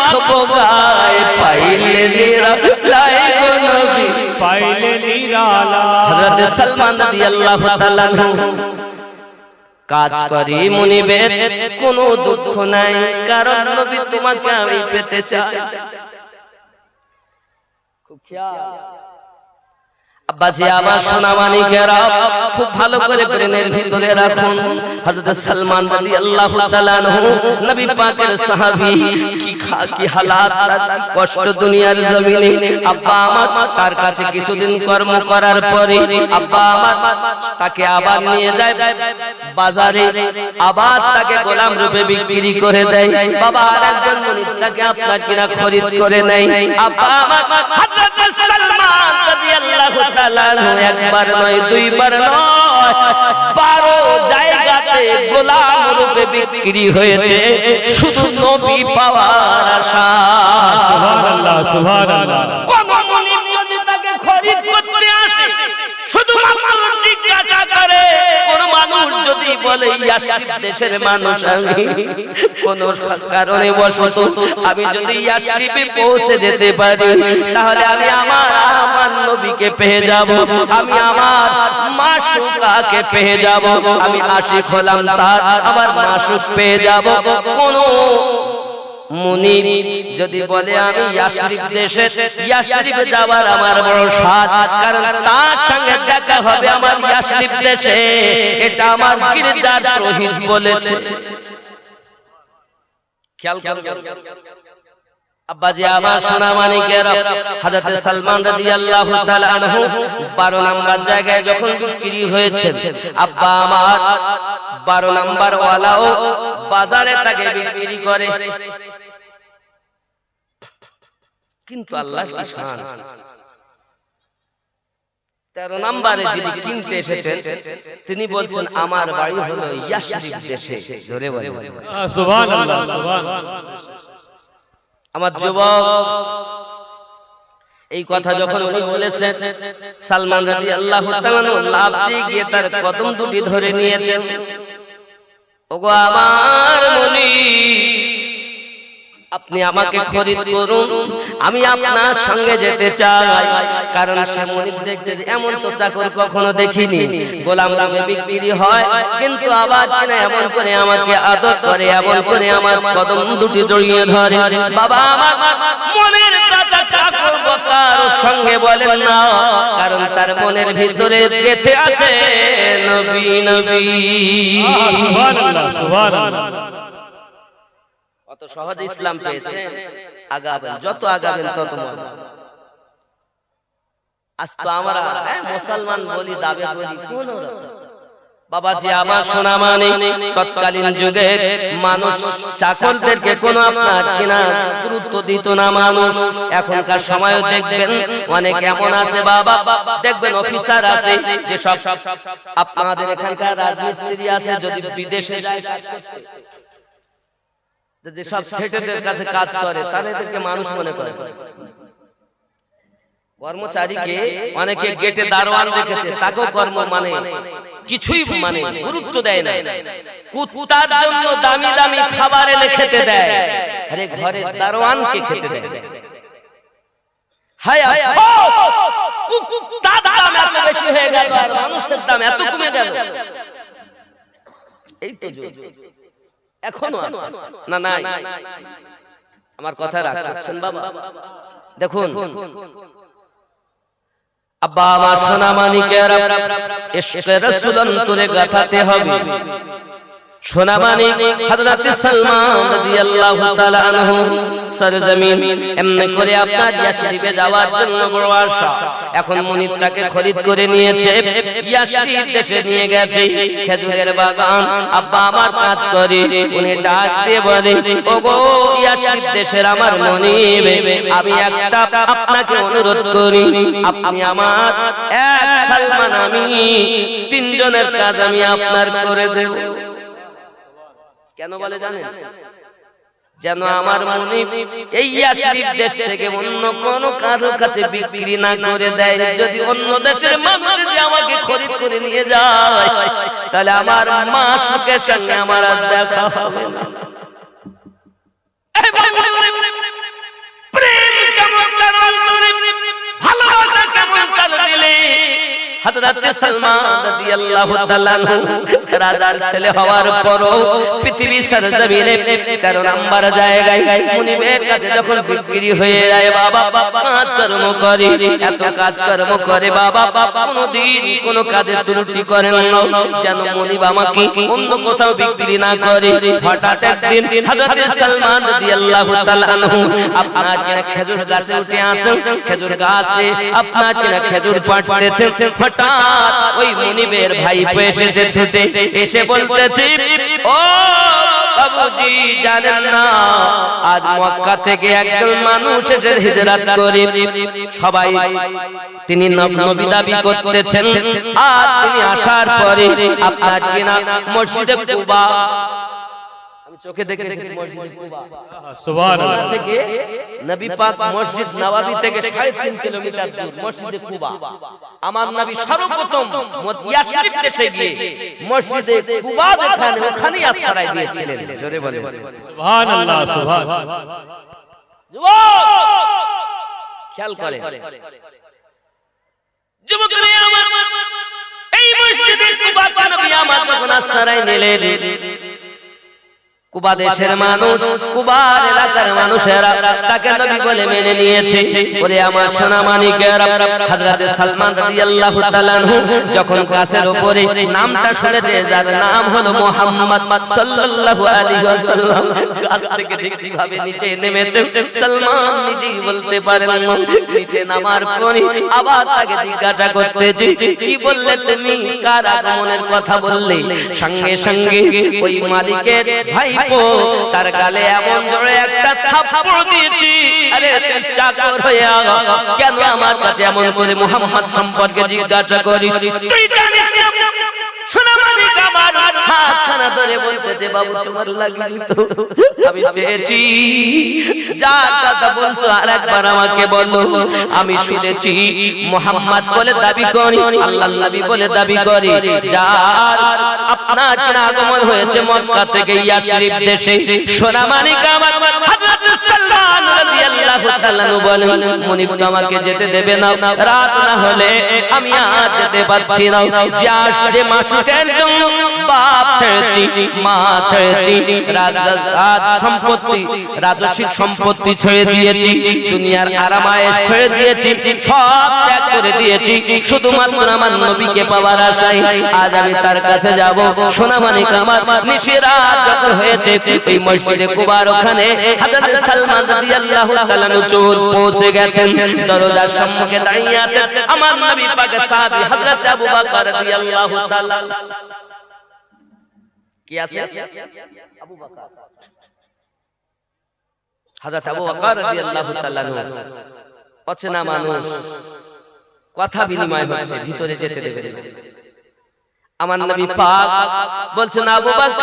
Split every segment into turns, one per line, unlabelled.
মাখবো গায়ে পাইলে নিরালায় গো নবী
পাইলে নিরালা।
হযরত সালমান রাদিয়াল্লাহু তাআলা কাজ করি মুনিবের কোনো দুঃখ নাই, কারণ নবী তোমাকে আমি পেতে চাই। খুব খেয়াল আব্বাজি আমার সোনা মানিকেরা, খুব ভালো করে ব্রেনের ভিতরে রাখুন। হযরত সালমান রাদিয়াল্লাহু তাআলা আনহু নবী পাকের সাহাবী, কি হালাত, কষ্ট দুনিয়ার জমিনে। আব্বা আমার তার কাছে কিছুদিন কর্ম করার পরে আব্বা আমার তাকে আবার নিয়ে যায় বাজারে, আবার তাকে গোলাম রূপে বিক্রি করে দেয়। বাবা আরেকজন মুনিব তাকে আপনার কিনা খরিদ করে নেয়। আব্বা আমার হযরত সালমান রাদিয়াল্লাহু তাআলা একবার নয় দুইবার নয় 12 জায়গাতে গোলাম রূপে বিক্রি হয়েছে শুধু নবী পাওয়ার আশায়।
সুবহানাল্লাহ সুবহানাল্লাহ।
কোন মুনিব যদি তাকে খরিদ করতে আসে শুধুমাত্র জিজ্ঞাসা করে, কোন মানুষ যদি বলে ইয়াসরিব দেশের মানুষ আমি, কোন কারণে বশত আমি যদি ইয়াসরিবে পৌঁছে যেতে পারি, তাহলে আমি আমার নবীকে পেয়ে যাব, আমি আমার মাশুকাকে পেয়ে যাব, আমি আশিক হলাম তার, আমার মাশুক পেয়ে যাব। কোন মুনিব যদি বলে আমি ইয়াসরিব দেশে, ইয়াসরিবে যাবার আমার বড় সাধ, কারণ তার সঙ্গে দেখা হবে আমার ইয়াসরিব দেশে, এটা আমার গির্জার পুরোহিত বলেছে। খেয়াল করুন আব্বাজি আমার সোনা মানিকেরা, হযরত সালমান রাদিয়াল্লাহু তাআলা আনহু 12 নাম্বার জায়গায় যখন বিক্রি হয়েছে, আব্বা আমার 12 নাম্বার ওয়ালাও বাজারে তাকে বিক্রি করে। কিন্তু আল্লাহর কি শান, 13 নম্বরে যিনি কিনতে এসেছেন তিনি বলছেন আমার বাড়ি হলো ইয়াসরিব দেশে। জোরে বলেন
সুবহানাল্লাহ সুবহানাল্লাহ।
আমার যুবক, এই কথা যখন উনি বলেছেন, সালমান রাদিয়াল্লাহু তাআলা লাফ দিয়ে গিয়ে তার কদম দুটি ধরে নিয়েছেন। ওগো আমার মুনিব, আপনি আমাকে খরিদ করুন, আমি আপনার সঙ্গে যেতে চাই। কারণ সে মুনিব দেখতে এমন তো চাকর কখনো দেখিনি, গোলাম নামে বিক্রি হয়, কিন্তু আবার কিনা এমন করে আমাকে আদর করে, এমন করে আমার কদম দুটি জড়িয়ে ধরে। বাবা আমার মনের কথা চাকর কার সঙ্গে বলেন না, কারণ তার মনের ভিতরে গেঁথে আছে নবী নবী।
সুবহানাল্লাহ সুবহানাল্লাহ।
কত সহজে ইসলাম পেয়েছে, আগাবেন যত আগাবেন তত মজা। আজ তো আমরা মুসলমান বলি, দাবি করি কোন বাবাজি আমার সোনা মানিক, তৎকালীন যুগে মানুষ চাকরদেরকে কোনো আপনার কিনা গুরুত্ব দিত না মানুষ। এখনকার সময়ও দেখবেন অনেক এমন আছে বাবা, দেখবেন অফিসার আছে যে সব আপনাদের এখানকার রাজমিস্ত্রি আছে, যদি বিদেশে যায় যদি সব সেটেদের কাছে কাজ করে তাহলে এদেরকে মানুষ মনে করে। কর্মচারীকে অনেকে গেটে দারোয়ান রেখেছে, তাকেও কর্ম মানে কিছুই মানে গুরুত্ব দেয় না। কুত্তার জন্য দামি দামি খাবার এনে খেতে দেয়, আরে ঘরে দারোয়ানকে খেতে দেয়। হায় কুত্তার দাম এত বেশি হয়ে গেল আর মানুষের দাম এত কমে গেল। এই তো এখনো আছে না? নাই। আমার কথা রাখছেন বাবা। দেখুন আব্বা আমার সোনা মানিকেরা, ইশকে রাসূল অন্তরে গাঁথাতে হবে। সোনা মানিক হযরত সালমান রাদিয়াল্লাহু তাআলা আনহু সরজমিন এমনি করে আপনার ইয়াসরিবে যাওয়ার জন্য বড় আশা। এখন মুনিবটাকে খরিদ করে নিয়েছে, ইয়াসরিব দেশে নিয়ে গেছে, খেজুরের বাগান। আব্বা আমার কাজ করে, উনি ডাক দিয়ে বলে, ওগো ইয়াসরিব দেশের আমার মুনিব, আমি একটা আপনাকে অনুরোধ করি, আপনি আমার এক সালমান, আমি 3 জনের কাজ আমি আপনার করে দেব। কেন বলে জানেন? যেন আমার মুনিব এই ইয়াসরিব দেশ থেকে অন্য কোন কারোর কাছে বিক্রি না করে দেয়। যদি অন্য দেশের মানুষ যদি আমাকে খরিদ করে নিয়ে যায়, তাহলে আমার মাশুকের সঙ্গে আমার আর দেখা হবে না। মক্কার দিলে হযরত সালমান রাদিয়াল্লাহু তাআলা রাজার ছেলে হওয়ার পরও পৃথিবীর সরজমিনে 13 নাম্বার জায়গায় মুনিবের কাছে যখন বিক্রি হয়ে যায় বাবা কাজকর্ম করে, এত কাজকর্ম করে বাবা কোনদিন কোনো কাজের ত্রুটি করেন না, যেন মুনিব আমাকে অন্য কোথাও বিক্রি না করে। হঠাৎ একদিন হযরত সালমান রাদিয়াল্লাহু তাআলা আনহু আপনার কিনা খেজুর গাছে উঠে আছেন, খেজুর গাছে আপনার কিনা খেজুর পাড়তেছেন। হঠাৎ ওই মুনিবের ভাইপো এসেছে ছুটে এসে বলতেছে, ও বাবুজি জানেন না আজ মক্কা থেকে একজন মানুষ এসে হিজরত করে, সবাই তিনি নবী দাবি করতেছেন, আর তিনি আসার পরে আপনার কিনা মসজিদে কুবা, আমি চোখে দেখেছি মসজিদে কুবা সুবহানাল্লাহ থেকে নবী পাক মসজিদ নববী থেকে 3.5 কিলোমিটার দূর মসজিদে কুবা। আমার নবী সর্বপ্রথম ইয়াসরিব দেশে গিয়ে মসজিদে কুবা যেখানে ওখানেই আশ্রয় দিয়েছিলেন। জোরে বলেন
সুবহানাল্লাহ সুবহানাল্লাহ।
যুবক খেয়াল করে, যুবকরা আমার এই মসজিদে কুবা নবী আমার যখন আশ্রয় নিলেন, কুবা দেশের মানুষ, কুবার এলাকার মানুষেরা তাকে নবী বলে মেনে নিয়েছে। ওরে আমার সোনা মানিকেরা, হযরত সালমান রাদিয়াল্লাহু তাআলা যখন গাছের উপরে নামটা শুনেছে, যার নাম হলো মুহাম্মদ সাল্লাল্লাহু আলাইহি ওয়াসাল্লাম, গাছ থেকে যেভাবে নিচে নেমেছে সালমান নিজেই বলতে পারেন না। নিচে নামার পরে আবার তাকে জিজ্ঞাসা করতেছে, কি বললে তুমি, কার আগমনের কথা বললে? সঙ্গে সঙ্গে ওই মালিকের ভাই তার গালে এমন জোরে একটা থাপ্পড় দিয়েছি, আরে তুই চাকর হইয়া কেন আমার কাছে এমন করে মুহাম্মদ সম্পর্কে জিজ্ঞাসা করিস? তুই জানিস শোনা মালিক আমার হাতখানা ধরে বলতেছে, বাবু তোমার লাগেনি তো, আমি চেয়েছি যার কথা বলছো আরেকবার আমাকে বলো। আমি শুনেছি মুহাম্মদ বলে দাবি করি, আল্লাহর নবী বলে দাবি করি, যার আপনার কিনা আগমন হয়েছে মক্কা থেকে ইয়াসরিব দেশে। সোনা মানিক আমার হযরত সালমান রাদিয়াল্লাহু তাআলা বলেন, মুনিব তো আমাকে যেতে দেবে না, রাত না হলে আমি আজ যেতে পারছি না। যে মাসুকের জন্য বাপ ছেড়েছি, মা ছেড়েছি, রাজ সম্পত্তি, রাজস্বিক সম্পত্তি ছেড়ে দিয়েছি, দুনিয়ার আরামায়েশ ছেড়ে দিয়েছি, সব ত্যাগ করে দিয়েছি শুধুমাত্র আমার নবীকে পাওয়ার আশায় আজ আমি তার কাছে যাব। সোনা মানিক আমার নিশিরাত যখন হয়েছে এই মসজিদে কুবার ওখানে হযরত সালমান রাদিয়াল্লাহু তাআলা চোর পৌঁছে গেছেন, দরজার সম্মুখে দাঁড়িয়ে আছেন আমার নবী পাকের সাহাবী হযরত আবু বকর রাদিয়াল্লাহু তাআলা। কি আছে? আবু বকর, হযরত আবু বকর রাদিয়াল্লাহু তাআলা অচেনা মানুষ, কথা বিনিময় হচ্ছে, ভিতরে যেতে দেবেন না। আমার নবী পাক বলছেন, আবু বকর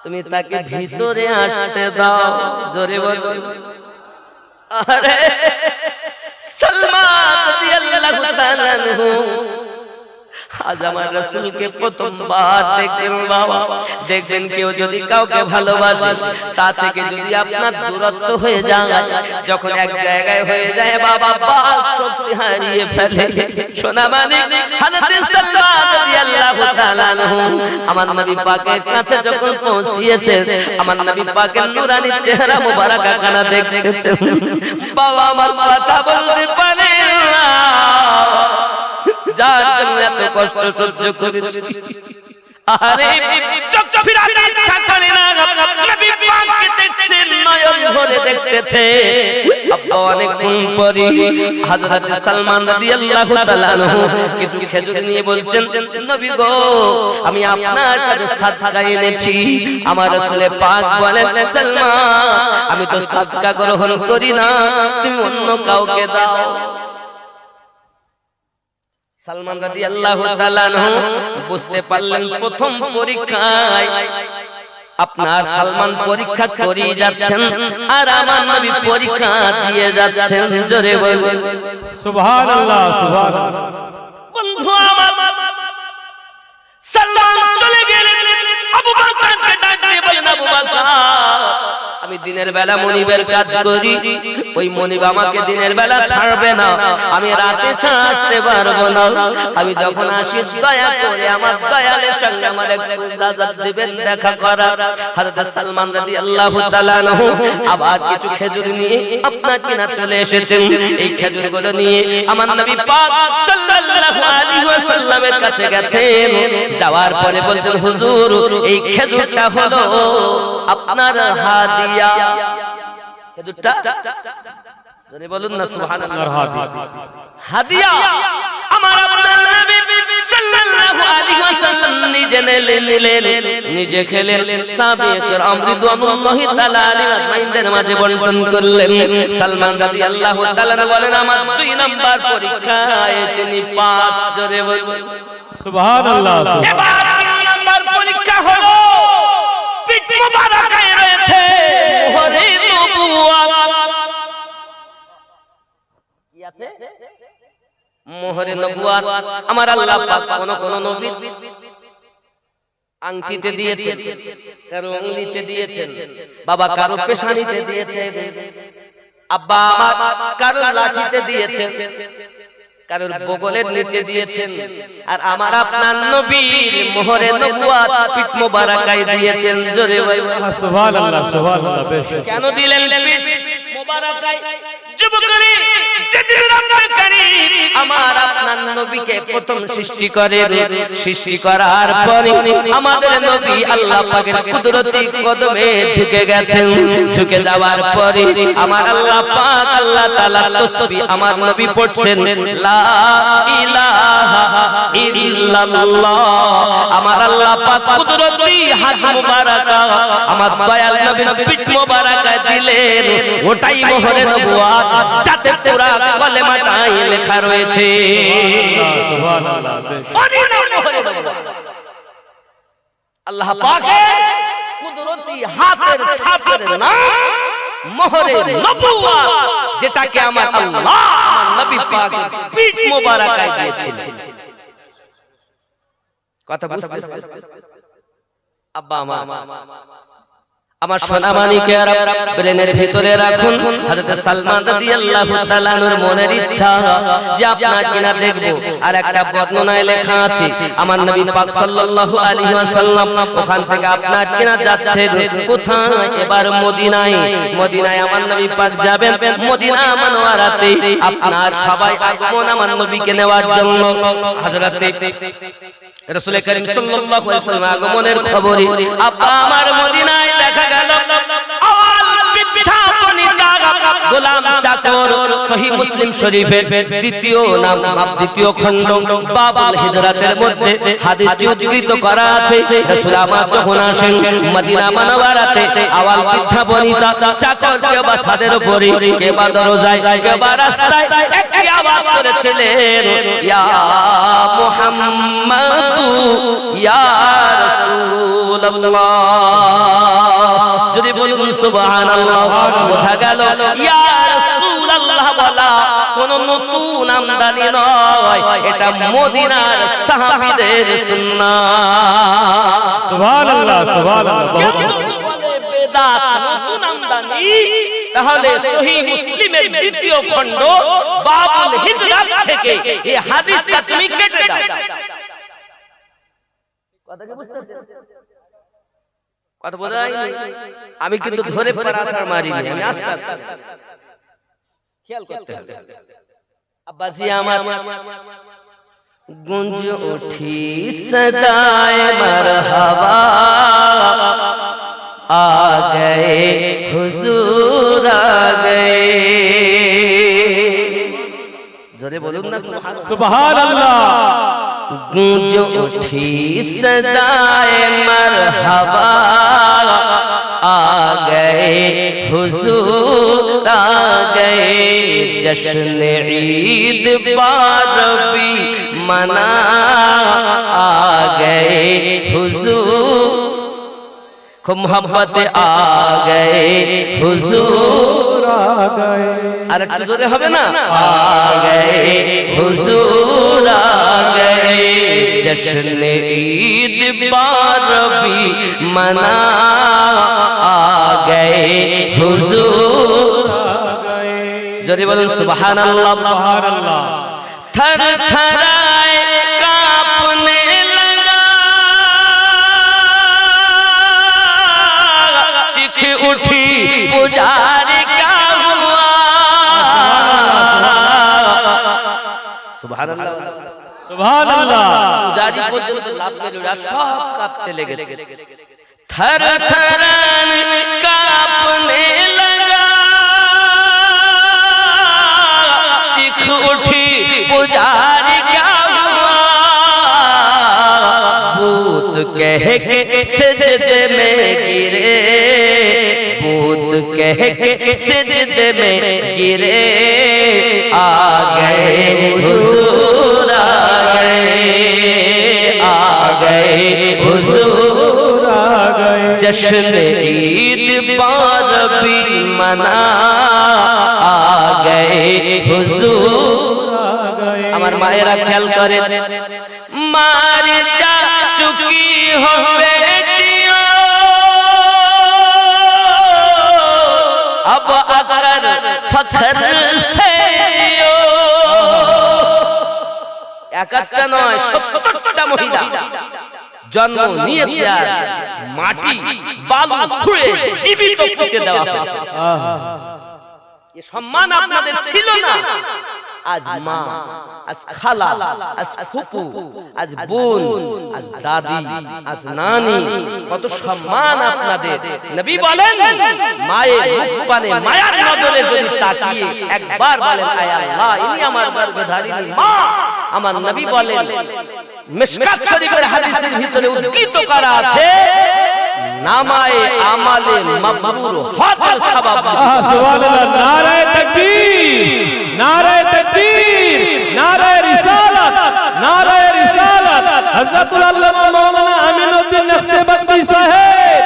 তুমি তাকে ভিতরে আসতে দাও। জোরে বলো। আরে সালমান রাদিয়াল্লাহু তাআলা আজ আমার রাসূলকে প্রথমবার দেখবেন বাবা। দেখবেন কেউ যদি কাউকে ভালোবাসে, তা থেকে যদি আপনার দূরত্ব হয়ে যায়, যখন এক জায়গায় হয়ে যায় বাবা, বাক শক্তি হারিয়ে ফেলে। সোনা মানিক হযরত সালমান রাদিয়াল্লাহু তাআলা আমার নবী পাকের কাছে যখন পৌঁছিয়েছে, আমার নবী পাকের নূরানী চেহারা মোবারক খানা দেখতেছেন। বাবা আমার কথা বলতে পারে না, যার জন্য এত কষ্ট সহ্য করেছি। আরে চোখ ফিরাতে ইচ্ছা করে না, নবী পাককে দেখছেন, নয়ন ভরে দেখতেছে। আব্বা অনেকক্ষণ পরে হযরত সালমান রাদিয়াল্লাহু তাআলা কিছু খেজুর নিয়ে বলছেন, নবী গো আমি আপনার কাছে সাদকা এনেছি। আমার রাসূল পাক বলেন, সালমান আমি তো সাদকা গ্রহণ করি না, তুমি অন্য কাউকে দাও। সালমান রাদিয়াল্লাহু তাআলা বুঝতে পারলেন প্রথম পরীক্ষায় আপনার সালমান পরীক্ষা করে যাচ্ছেন, আর আমার নবী পরীক্ষা দিয়ে যাচ্ছেন। জোরে বলুন
সুবহানাল্লাহ সুবহানাল্লাহ।
বন্ধু আমার সালমান চলে গেলেন, আবু বকরকে ডাক দিয়ে বলেন, আবু বকর আমি দিনের বেলা মনিবের কাজ করি, ওই মনিব আমাকে দিনের বেলা ছাড়বে না, আমি রাতে আসতে পারবো না। আমি যখন আসি দয়া করে আমার দয়ালের সঙ্গে আমার একটু ইজাজত দিবেন দেখা করার। হযরত সালমান রাদিয়াল্লাহু তাআলা আনহু আবার কিছু খেজুর নিয়ে আপনার কিনা চলে এসেছেন। এই খেজুরগুলো নিয়ে আমার নবী পাক সাল্লাল্লাহু আলাইহি ওয়াসাল্লামের কাছে গেছেন। যাওয়ার পরে বলছেন, হুজুর এই খেজুরটা হলো আপনার হাদিয়া। খেজুরটা জোরে বলুন না সুবহানাল্লাহ। হাদিয়া আমার আপনার নবী সাল্লাল্লাহু আলাইহি ওয়াসাল্লাম নিজে নিলেন, নিজে খেলেন, সাহাবায়ে কেরাম রিদওয়ানুল্লাহি তাআলা আলাইহিম আজমাইনদের মাঝে বন্টন করলেন। সালমান রাদিয়াল্লাহু তাআলা বলেন, আমার 2 নাম্বার পরীক্ষায় তিনি পাস। জোরে বলুন
সুবহানাল্লাহ।
এবার 3 নাম্বার পরীক্ষা হলো পিঠ মোবারকায় রয়েছে মোহরে নবুওয়াত। কি আছে? মোহরে নবুওয়াত। আমার আল্লাহ পাক কোন নবী আংটিতে দিয়েছেন, কারো আঙ্গুলিতে দিয়েছেন, বাবা কারো পেশানিতে দিয়েছেন, আব্বা আমার কারো লাঠিতে দিয়েছেন, কারোর বগলের নিচে দিয়েছেন। আর আমার আপনার নবীর মোহরে নবুওয়াত পিঠ মোবারকায় দিয়েছেন। জোরে বলুন
সুবহানাল্লাহ সুবহানাল্লাহ। বেশ
কেন দিলেন পিঠ মোবারকায়? যুবকরা, যেদিন রব্বুল কারীম আমার আপনার নবীকে প্রথম সৃষ্টি করেন, সৃষ্টি করার পরে আমাদের নবী আল্লাহ পাকের কুদরতি কদমে ঝুঁকে গেছেন। ঝুঁকে যাওয়ার পরে আমার আল্লাহ পাক আল্লাহ তাআলা তাসবিহ আমার নবী পড়ছেন, লা ইলাহা ইল্লাল্লাহ। আমার আল্লাহ পাক কুদরতি হাত মুবারাকা আমার দয়াল নবীর পিঠ মোবারকায় দিলেন। ওটাই মোহরে নবুওয়াত, যাতে পুরা কলেমাটাই লেখা রয়েছে।
সুবহানাল্লাহ। বেশ
আল্লাহ পাকের কুদরতি হাতের ছাপের নাম মোহরে নবুওয়াত, যেটাকে আমার আল্লাহ আমার নবী পাক পিঠ মোবারকায় দিয়েছিলেন। কথা বুঝতে আব্বা আমার সোনা মানিকেরা ব্রেনের ভিতরে রাখুন। হযরত সালমান রাদিয়াল্লাহু তাআলা আনহুর মনের ইচ্ছা যে আপনার কিনা দেখব। আর একটা বর্ণনায় লেখা আছে আমার নবী পাক সাল্লাল্লাহু আলাইহি ওয়াসাল্লাম ওখান থেকে আপনার কিনা যাচ্ছে কোথায়? এবার মদিনায়। মদিনায় আমার নবী পাক যাবেন। মদিনা মুনাওয়ারাতে আপনার সবাই আগমন আমার নবীকে নেওয়ার জন্য। হযরত রাসূল করিম সাল্লাল্লাহু আলাইহি ওয়াসাল্লাম আগমনের খবরে আমার মদিনায় দেখা গেল আওয়াল বিঠাপনিতা গোলাম চাকর। সহিহ মুসলিম শরীফের দ্বিতীয় খণ্ড বাবুল হিজরাতের মধ্যে হাদিসটি উদ্ধৃত করা আছে। রাসূল আমার যখন আসেন মদিনা মুনাওয়ারাতে আওয়াল বিঠাপনিতা চাকর কে বা ছাদের উপরে কে বা দরজায় কে বা রাস্তায় একটি আওয়াজ করেছিলেন, ইয়া মুহাম্মদ ইয়া রাসূলুল্লাহ। যদি বলুন সুবহানাল্লাহ, বোঝা গেল ইয়া রাসূলুল্লাহ বলা কোন নতুন আমদানি নয়, এটা মদিনার সাহাবীদের সুন্নাত।
সুবহানাল্লাহ সুবহানাল্লাহ।
বেদাত নতুন আমদানি, তাহলে সহিহ মুসলিমের দ্বিতীয় খণ্ড বাবুল হিজরাত থেকে এই হাদিসটা তুমি কেটে দাও। কথা কি বুঝতে পারছেন? কথা বোঝাই? আমি কিন্তু ধরে পারাছাড় মারিনি, আমি আস্তে আস্তে খেয়াল করতে হবে। আব্বাজি আমার গুঞ্জ উঠি সদায়ে মারহাবা आ गए हुजूर आ गए। जोरे बोलूं ना
सुबहानल्लाह।
गूंज उठी सदाए मरहबा आ गए हुजूर आ गए। जश्न ईद बारबी मना आ गए हुजूर। खूब मोहब्बत आ गए हुजूर आ गए। अरे जोरे হবে না? आ गए हुजूर आ गए। जश्न ईद बारबी मना आ गए হুজুর যদি বলেন সুবহানাল্লাহ
সুবহানাল্লাহ
थर थराए कांपने लगा चिख उठी पुजारी क्या हुआ सुभानअल्लाह
সুবহানাল্লাহ
पुजारी পর্যন্ত লাভ পেল না সব কাঁপতে লেগেছে थर थराए कांपने लगा चिख उठी पुजारी क्या हुआ भूत कह के सजदे में गिरे भूत कह के सजदे में गिरे आ गए हुजूर आ गए हुजूर
आ गए
जश्न ईद बारबी मना आ गए हुजूर আমার মায়েরা খেয়াল করে মার যা চুকি हो बेटियों अब अगर फखर से जियो একাত্তা নয় ৭০টা মহিলা জন্ম নিয়েছে আর মাটি বালু খুঁড়ে জীবিত পুঁতে দেওয়া হয়েছে ये सम्मान আপনাদের ছিল না আজ মা আজ খালা আজ ফুপু আজ বোন আজ দাদি আজ নানি কত সম্মান আপনাদের নবী বলেন মায়ের মুখ পানে মায়ার নজরে যদি তাকিয়ে একবার বলেন আয় আল্লাহ ইনি আমার গর্ভধারিণী মা আমার নবী বলেন মিশকাত শরীফের হাদিসের ভিতরে উদ্ধৃত করা আছে নামায়ে আমালে মাবরুর হজের সওয়াব
সুবহানাল্লাহ নারায়ে তাকবীর নারায়ে তাকবীর নারায়ে রিসালাত নারায়ে রিসালাত হযরতুল আল্লামা মাওলানা আমিনউদ্দিন নকশবন্দি সাহেব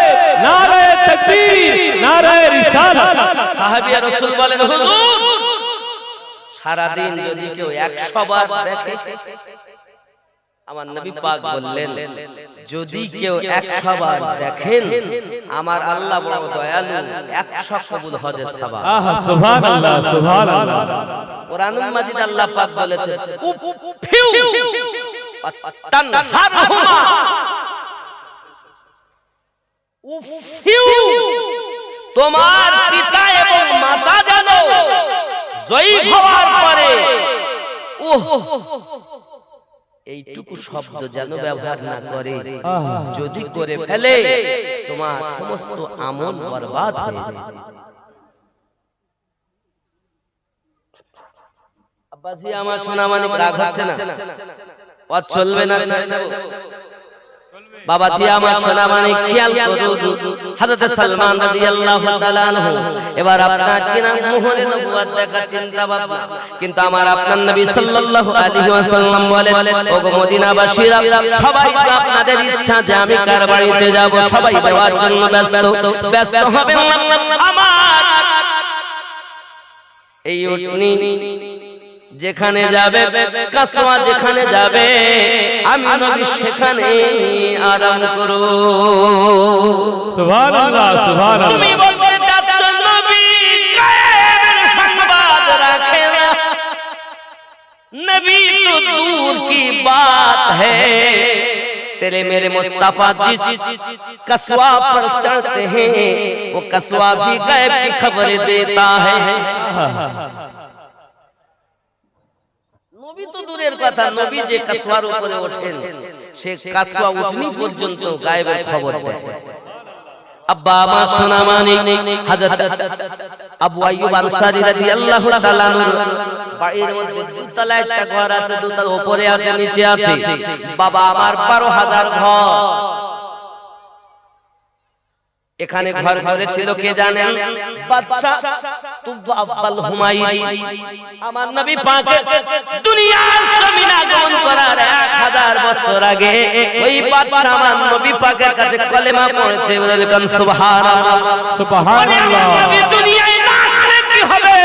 নারায়ে তাকবীর নারায়ে রিসালাত
সাহাবীয়া রাসূল বলেন হুজুর সারা দিন যদি কেউ 100 বার দেখে আমার নবী পাক বললেন যদি কেউ 100 বার দেখেন আমার আল্লাহ বড় দয়ালু 100 কবুল হজের সওয়াব
আহা সুবহানাল্লাহ সুবহানাল্লাহ
কোরআনুল মাজিদ আল্লাহ পাক বলেছে উফিউ তানহারহুমা উফিউ তোমার পিতা এবং মাতা জানো জয়ী হওয়ার পরে এইটুকু শব্দ যেন ব্যবহার না করে যদি করে ফেলে তোমার সমস্ত আমল বরবাদ হয়ে যাবে আব্বাজি আমার সোনামানিক রাগ হচ্ছে না ও চলবে না বাবাজি আমার সোনামানিক খেয়াল করুন হযরত সালমান রাদিয়াল্লাহু তাআলা আনহু এবার আপনার কিনা মোহরে নবুয়ত দেখা চিন্তা ভাবনা কিন্তু আমার আপনার নবী সাল্লাল্লাহু আলাইহি ওয়াসাল্লাম বলেন ওগো মদিনাবাসীরা সবাই তো আপনাদের ইচ্ছা যে আমি কার বাড়িতে যাব সবাই দেওয়ার জন্য ব্যস্ত হবে আমার এই উটনি যেখানে যাবে কাসওয়া যেখানে যাবে আমি নবী সেখানে আরাম করব
সুবহানাল্লাহ সুবহানাল্লাহ
তুমি বলতে চাচ্ছ নবী গায়েবের সংবাদ রাখে না নবী তো দূর কি बात है तेरे मेरे मुस्तफा जिस कस्वा पर चढ़ते हैं वो कस्वा भी गायब की खबर देता है নবী তো দূরের কথা নবী যে কাসওয়ার উপরে ওঠেন সে কাসওয়া উঠনি পর্যন্ত গায়েবের খবর দেয় আব্বা আমার সোনা মানিক হযরত আবু আইয়ুব আনসারী রাদিয়াল্লাহু তাআলা আনহু বাড়ির মধ্যে দুতলা একটা ঘর আছে দুতলা উপরে আছে নিচে আছে বাবা আমার 12,000 ঘর এখানে ঘর করেছিল কে জানেন বাদশা তুবা আব্বাল হুমায়ুন আমার নবী পাকের দুনিয়ার জমিন আগমন করার 1000 বছর আগে ওই বাদশা আমার নবী পাকের কাছে কলেমা পড়েছে বলেন সুবহানাল্লাহ
সুবহানাল্লাহ
নবী দুনিয়ায় না আসলে কি হবে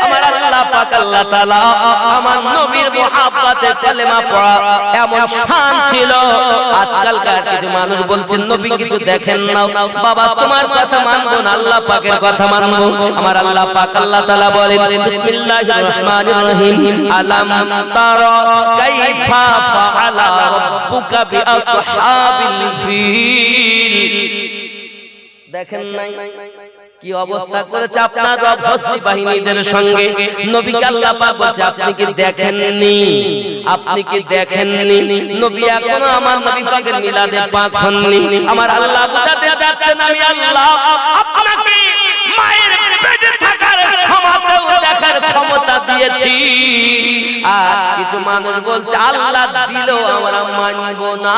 আমার আল্লাহ পাক আল্লাহ তাআলা আমার নবীর মুহাব্বতে কালেমা পড়া এমন শান ছিল। আজকালকার কিছু মানুষ বলছেন নবী কিছু দেখেন না। বাবা তোমার কথা মানবো না, আল্লাহ পাকের কথা মানবো। আমার আল্লাহ পাক আল্লাহ তাআলা বলেন বিসমিল্লাহির রাহমানির রহিম আলাম তারা কাইফা ফাআলা রাব্বুকা বিআসহাবিল ফিল। দেখেন নাই কি অবস্থা করেছে আপনার রব হস্তি বাহিনীদের সঙ্গে। নবীকে আল্লাহ পাক বলছে আপনি কি দেখেননি, আপনি কি দেখেননি? নবী এখনো আমার নবী পাকের মিলাদে পাক হননি। আমার আল্লাহ বুঝাতে চাচ্ছেন আমি আল্লাহ আপনাকে মায়ের পেটে থাকার সময়তেও দেখার ক্ষমতা দিয়েছি। আর কিছু মানুষ বলছে আল্লাহ দিলেও আমরা মানব না,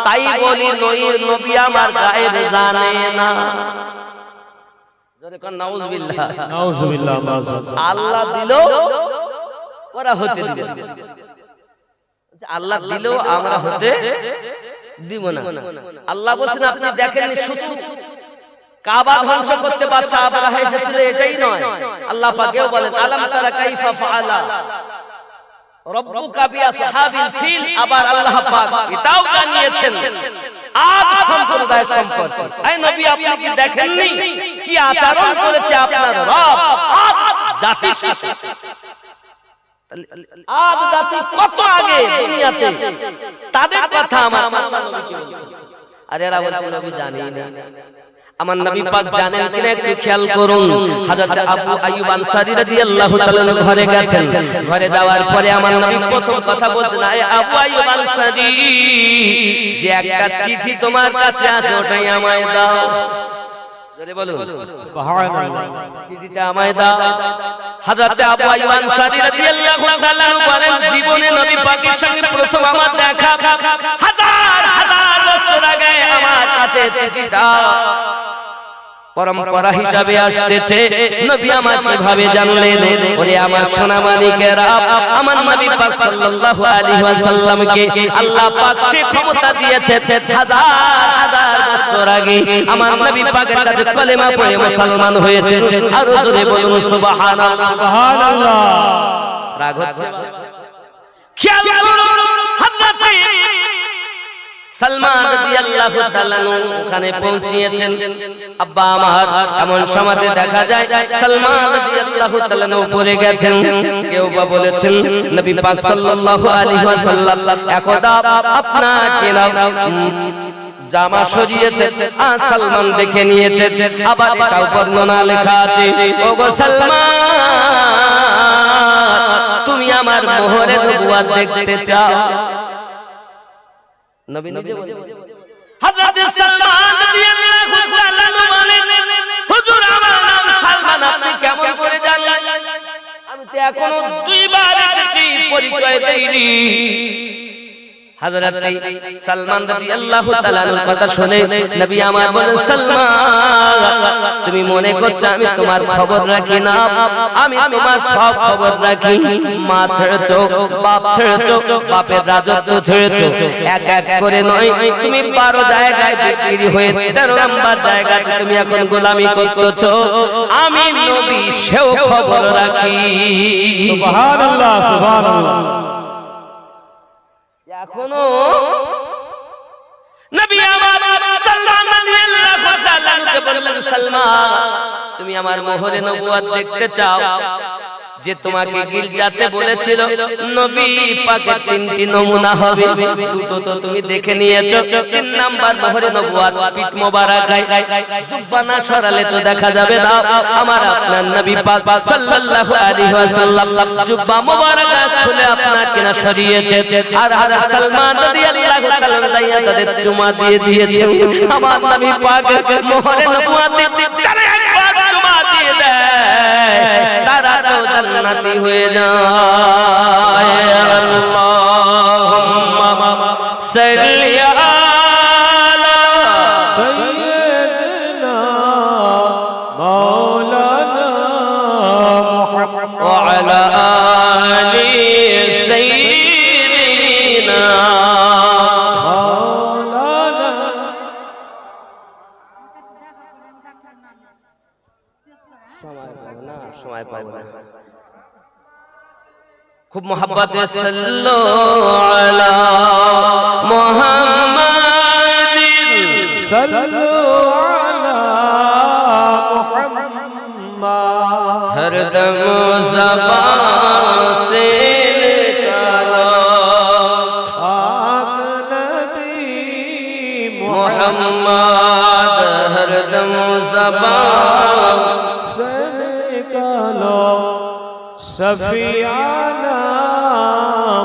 তাই বলি নবী আমার গায়েব জানে না। আল্লাহ দিলেও ওরা হতে দিবে, আল্লাহ দিলেও আমরা হতে দিব না। আল্লাহ বলছেন আপনি দেখেননি শুধু কাবা ধ্বংস করতে বাদশা আবরাহা এসেছিল এটাই নয়, আল্লাহ পাকেও বলেন আলাম তারা কাইফা ফাআলা রাব্বুকা বিআসহাবিল ফিল। আবার আল্লাহ পাক এটাও জানিয়েছেন আদ সম্প্রদায়ের সম্পর্কে, এই নবী আপনি কি দেখেননি কি আচরণ করেছে আপনার রব আদ জাতির সাথে? আদ জাতি কত আগে দুনিয়াতে, তাদের কথা আমার নবীকে বলছে। আর এরা বলছে নবী জানি না। আমার নবী পাক জানেন কিনা একটু খেয়াল করুন। হযরত আবু আইয়ুব আনসারী রাদিয়াল্লাহু তাআলা ঘরে গেছেন। ঘরে যাওয়ার পরে আমার নবী প্রথম কথা বলছেন আয় আবু আইয়ুব আনসারী, যে একটা চিঠি তোমার কাছে আছে ওটাই আমায় দাও। জোরে বলুন সুবহানাল্লাহ। চিঠিটা আমায় দাও। হযরত আবু আইয়ুব আনসারী রাদিয়াল্লাহু তাআলা বলেন জীবনে নবী পাকের সঙ্গে প্রথম আমার দেখা, হাজার হাজার বছর আগে আমার কাছে চিঠিটা পরম্পরা হিসাবে আসতেছে। নবী আমার কিভাবে জানলেন? ওরে আমার সোনা মানিকেরা, আমার নবী পাক সাল্লাল্লাহু আলাইহি ওয়াসাল্লামকে আল্লাহ পাক সে ক্ষমতা দিয়েছে হাজার হাজার বছর আগে আমার নবী পাকের কাছে কলেমা পড়ে মুসলমান হয়েছে। আর জোরে বলুন সুবহানাল্লাহ সুবহানাল্লাহ। রাগ হচ্ছে? খেয়াল করুন হযরত সালমান রাদিয়াল্লাহু তাআলা ওখানে পৌঁছিয়েছেন। আব্বা আমার এমন সময়তে দেখা যায় সালমান রাদিয়াল্লাহু তাআলা উপরে গেছেন। কেউ বা বলেছেন নবী পাক সাল্লাল্লাহু আলাইহি ওয়াসাল্লাম একদা আপনাকে জামা সরিয়েছে, সালমান দেখে নিয়েছে। আবার এটাও বর্ণনা লেখা আছে ওগো সালমান তুমি আমার মোহরে নবুয়ত দেখতে চাও? নবী নিজে বলেন। হযরত সালমান রাদিয়াল্লাহু তাআলা বলেন হুজুর আমার নাম সালমান, আপনি কেমন করে জানলেন? আমি তো এখনো দুইবার এসেছি, পরিচয় দেইনি। হযরত সালমান রাদিয়াল্লাহু তাআলার কথা শুনে নবী আমার বলেন সালমান তুমি মনে করছো আমি তোমার খবর রাখি না? আমি তোমার সব খবর রাখি। মা ছেড়েছো, বাপ ছেড়েছো, বাপের রাজত্ব ছেড়েছো, এক এক করে নয় তুমি 12 জায়গায় বিক্রি হয়ে 13 নম্বর জায়গায় তুমি এখন গোলামি করতেছো। আমি নবী সেও খবর রাখি।
সুবহানাল্লাহ সুবহানাল্লাহ।
এখনো নবী আমার সালমান রাদিয়াল্লাহু তাআলা বললেন সালমান তুমি আমার মোহরে নবুয়ত দেখতে চাও? যে তোমাকে গির্জাতে বলেছিল নবী পাকের 3টি নমুনা হবে, দুটো তো তুমি দেখে নিয়েছো। 3 নাম্বার মোহরে নবুয়ত পিঠ মোবারক জুব্বা না সরালে তো দেখা যাবে না। আমার আপনার নবী পাক সাল্লাল্লাহু আলাইহি ওয়াসাল্লাম জুব্বা মোবারক খুলে আপনার কিনা সরিয়েছে। আর হযরত সালমান রাদিয়াল্লাহু তাআলা দাইয়া তাদের চুমা দিয়ে দিয়েছেন। আমার নবী পাক মোহরে নবুয়ত চলে একবার চুমা দিয়ে দেয়, তারা তো জান্নাতি হয়ে যায়। আল্লাহুম্মা সাল্লি আলা
সাইয়্যিদিনা মাওলানা মুহাম্মদ
ওয়া আলা আলি সাইয়্যিদিনা
মাওলানা।
সময় পাবো না। খুব মোহাব্বতে সাল্লু আলা মুহাম্মাদিন
সাল্লু আলা মুহাম্মাদ
হরদম ज़बान से निकालो
पाक नबी
मुहम्मद हरदम ज़बान
से निकालो सफियाना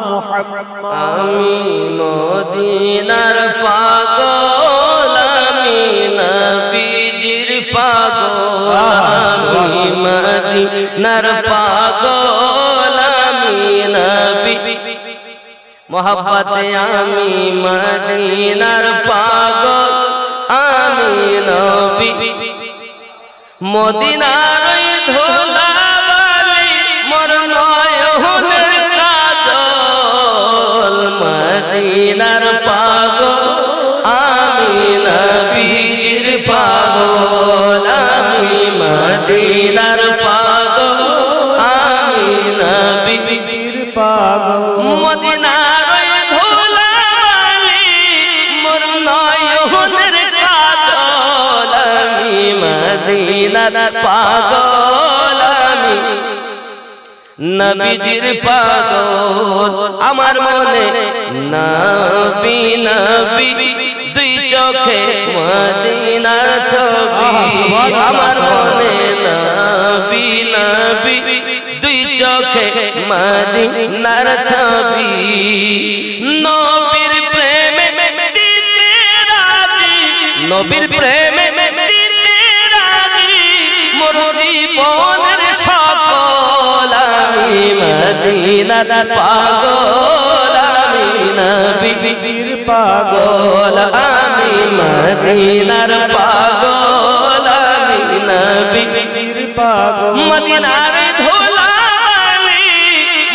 मुहम्मद
आमीन मदीनार पागल আমি নবীজির পাগল আমি মদিনার পাগল আমি নবী মোহাব্বতে আমি মদিনার পাগল আমি নবী মদিনার ধুলাবালি মোর নয়নের কাজল মদিনার পাগল আমি নবীজির পাগল আমি মদিনার পাগল আমি নবীজির
পাগল
মদিনার ধুলাবালি মোর নয়নের কাজল আমি মদিনার পাগল আমি নবীজির পাগল আমার মনে নবী নবী দুই চোখে মদিনার ছবি আমার মনে নবী নবী দুই চোখে মদিনার ছবি নবীর প্রেমে দিতে রাজি নবীর প্রেমে দিতে রাজি মোর জীবনের সকল আমি মদিনার পাগল আমি নবীর পাগল আমি মদিনার পাগল আমি নবীর পাগল মদিনার ধুলাবালি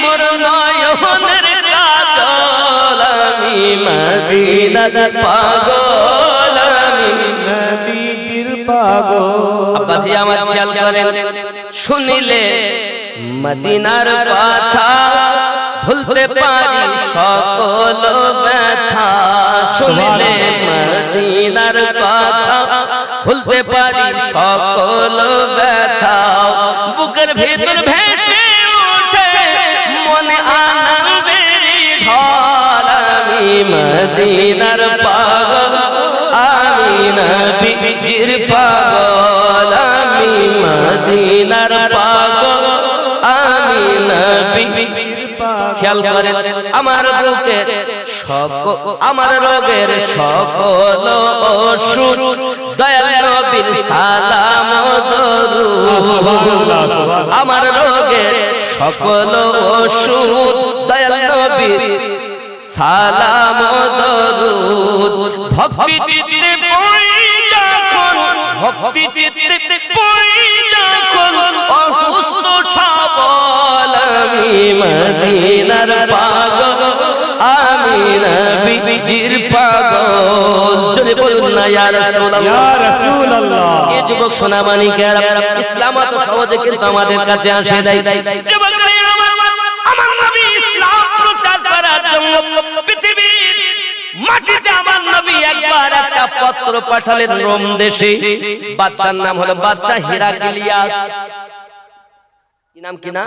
মোর নয়নের কাজল আমি মদিনার পাগল আমি
নবীজির পাগল
আব্বাজি আমার খেয়াল করেন শুনিলে মদিনার কথা ভুলতে পারি সকল ব্যথা শুনিলে মদিনার কথা ভুলতে পারি সকল ব্যথা বুকের ভেতর ভেসে ওঠে মনে আনন্দের ঢল আমি মদিনার পাগল আমি নবীজির পাগল আমি মদিনার পাগল আমি নবীজির খেয়াল করেন আমার বুকের আমার রোগের সকল ওষুধ দয়াল নবীর সালাম দরুদ আমার রোগের সকল ওষুধ দয়াল নবীর সালাম দরুদ ভক্তি চিত্তে পড়ি যখন ভক্তি চিত্তে পড়ি যখন অসুস্থ সবল আমি মদিনার পাগল আমি নবীজির পাগল জোরে বলুন না ইয়া রাসূলুল্লাহ
ইয়া রাসূলুল্লাহ
এই যুবক সোনামানিকেরা ইসলাম তো সহজে কিন্তু আমাদের কাছে আসে দেয় যুবকরা আমার নবী ইসলাম প্রচার করার জন্য পৃথিবীর মাটিতে আমার নবী একবার একটা পত্র পাঠালেন রোম দেশে বাদশার নাম হলো বাদশা হিরাক্লিয়াস কি নাম কি না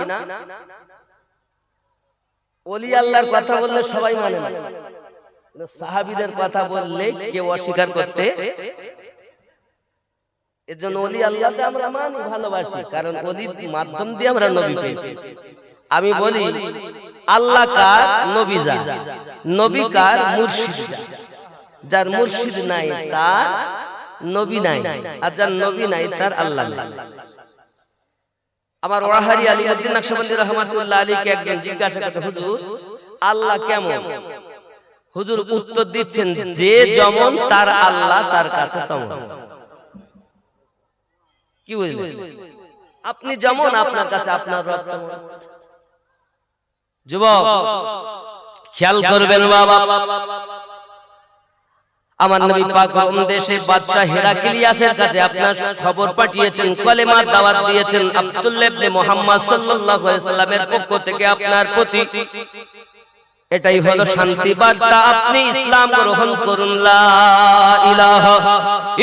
ওলি আল্লাহর কথা বললে সবাই মানে না সাহাবীদের কথা বললে কেউ অস্বীকার করতে এজন্য ওলি আল্লাহকে আমরা মানি ভালোবাসি কারণ ওলির মাধ্যম দিয়ে আমরা নবী পেয়েছি আমি বলি আল্লাহ কার নবী যা নবী কার মুর্শিদ যার মুর্শিদ নাই তার নবী নাই আর যার নবী নাই তার আল্লাহ নাই আমার ওয়াহারি আলিউদ্দিন নকশবন্দি রহমাতুল্লাহ আলাইহি একজন জিজ্ঞাসা করতে হুজুর আল্লাহ কেমন হুজুর উত্তর দিচ্ছেন যে যেমন তার আল্লাহ তার কাছে তেমন কি বুঝলেন আপনি যেমন আপনার কাছে আপনার রব তেমন যুবক খেয়াল করবেন বাবা আমার নবী পাক রোম দেশে বাদশা হেরাক্লিয়াসের কাছে আপনার খবর পাঠিয়েছেন, কলেমার দাওয়াত দিয়েছেন আব্দুল্লাহ ইবনে মুহাম্মদ সাল্লাল্লাহু আলাইহি সাল্লামের পক্ষ থেকে আপনার প্রতি। এটাই হলো শান্তি বার্তা, আপনি ইসলাম গ্রহণ করুন, লা ইলাহা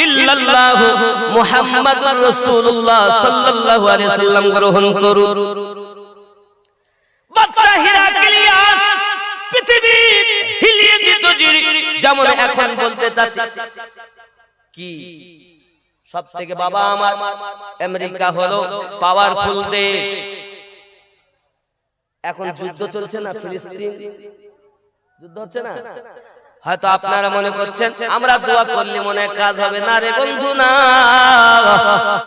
ইল্লাল্লাহ মুহাম্মাদুর রাসূলুল্লাহ সাল্লাল্লাহু আলাইহি সাল্লাম গ্রহণ করুন। বাদশা হেরাক্লিয়াস পৃথিবী হিলিয়ে দিত, যেমন এখন বলতে চাচ্ছি কি সবথেকে বাবা আমার আমেরিকা হলো পাওয়ারফুল দেশ। এখন যুদ্ধ চলছে না, ফিলিস্তিন যুদ্ধ হচ্ছে না। হয়তো আপনারা মনে করছেন আমরা দোয়া করলে মনে কাজ হবে, না রে বন্ধু, না।